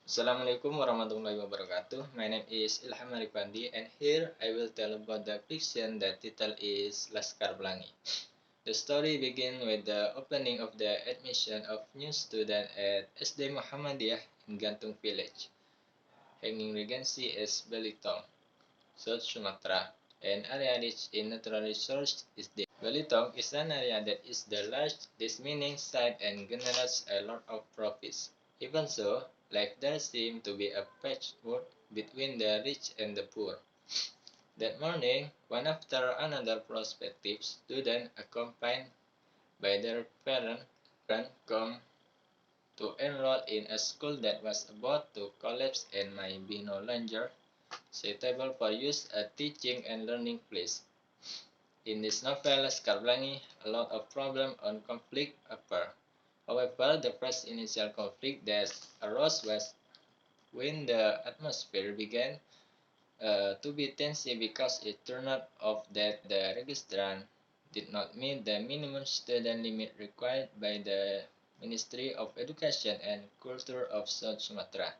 Assalamualaikum warahmatullahi wabarakatuh. My name is Ilham Arifandi and here I will tell about the fiction that title is Laskar Pelangi. The story begins with the opening of the admission of new student at SD Muhammadiyah in Gantung Village, Hanging Regency is Belitung, South Sumatra, an area rich in natural resources is there. Belitung is an area that is the large dismining site and generates a lot of profits. Even so, life there seemed to be a patchwork between the rich and the poor. That morning, one after another prospective student accompanied by their parent come to enroll in a school that was about to collapse and might be no longer suitable for use as a teaching and learning place. In this novel, Skarblangi, a lot of problem and conflict occur. However, the first initial conflict that arose was when the atmosphere began to be tense because it turned out that the registrant did not meet the minimum student limit required by the Ministry of Education and Culture of South Sumatra.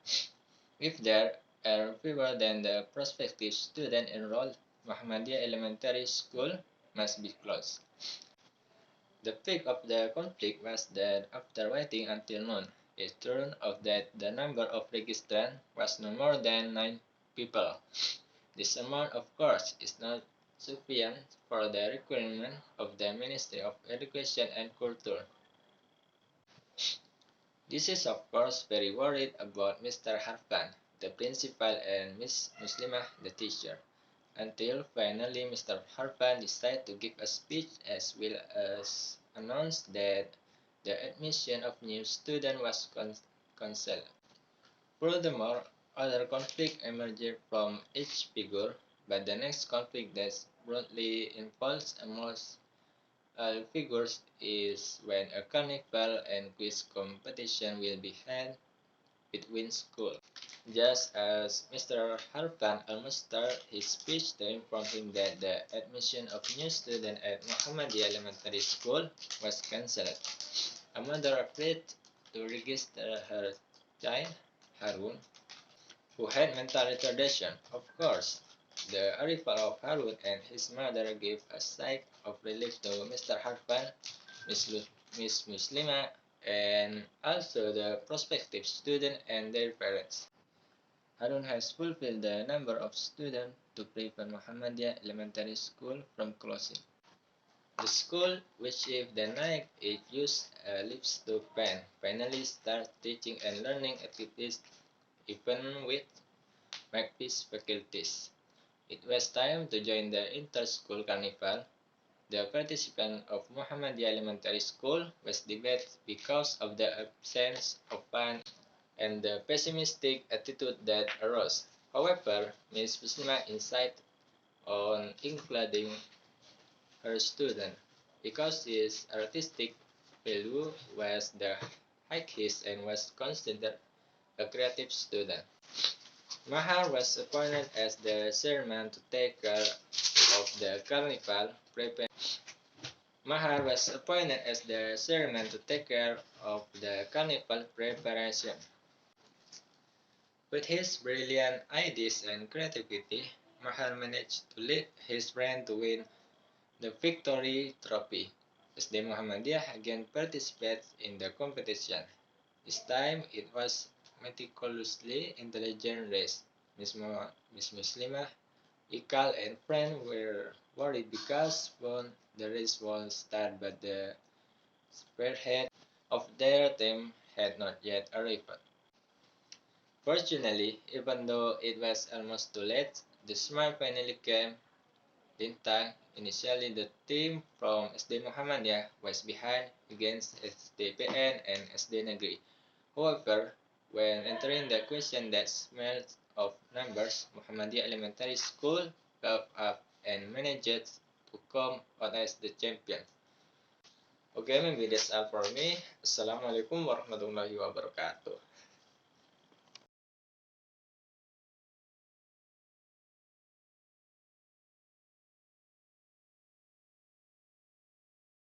If there are fewer than the prospective student enrolled, Muhammadiyah Elementary School must be closed. The peak of the conflict was that after waiting until noon, it turned out that the number of registrants was no more than 9 people. This amount, of course, is not sufficient for the requirement of the Ministry of Education and Culture. This is, of course, very worried about Mr. Harfan, the principal, and Miss Muslimah, the teacher, until finally Mr. Harfan decided to give a speech as well as announce that the admission of new students was cancelled. Furthermore, other conflict emerged from each figure, but the next conflict that broadly involves almost all figures is when a carnival and quiz competition will be held between schools. Just as Mr. Harfan almost started his speech to inform him that the admission of new students at Muhammadiyah Elementary School was cancelled, a mother afraid to register her child, Harun, who had mental retardation. Of course, the arrival of Harun and his mother gave a sigh of relief to Mr. Harfan, Miss Muslima, and also the prospective student and their parents. Harun has fulfilled the number of students to prevent Muhammadiyah Elementary School from closing. The school, which if the night it used lips to pen, finally start teaching and learning activities even with Macpeace faculties. It was time to join the inter-school carnival. The participants of Muhammadiyah Elementary School was debated because of the absence of fun and the pessimistic attitude that arose. However, Ms. Muslima insisted on including her student because his artistic value was the highest and was considered a creative student. Mahar was appointed as the chairman to take care of the carnival preparation. Mahar was appointed as the chairman to take care of the carnival preparation. With his brilliant ideas and creativity, Mahar managed to lead his friend to win the victory trophy. SD Muhammadiyah again participated in the competition. This time it was meticulously intelligent race. Miss Muslimah, Ikal, and friend were worried because when the race was started but the spearhead of their team had not yet arrived. Fortunately, even though it was almost too late, the smart finally came in time. Initially, the team from SD Muhammadiyah was behind against SDPN and SD Negeri. However, when entering the question that smelled of numbers, Muhammadiyah Elementary School caught up and managed to come out as the champion. Okay, maybe that's all for me. Assalamualaikum warahmatullahi wabarakatuh.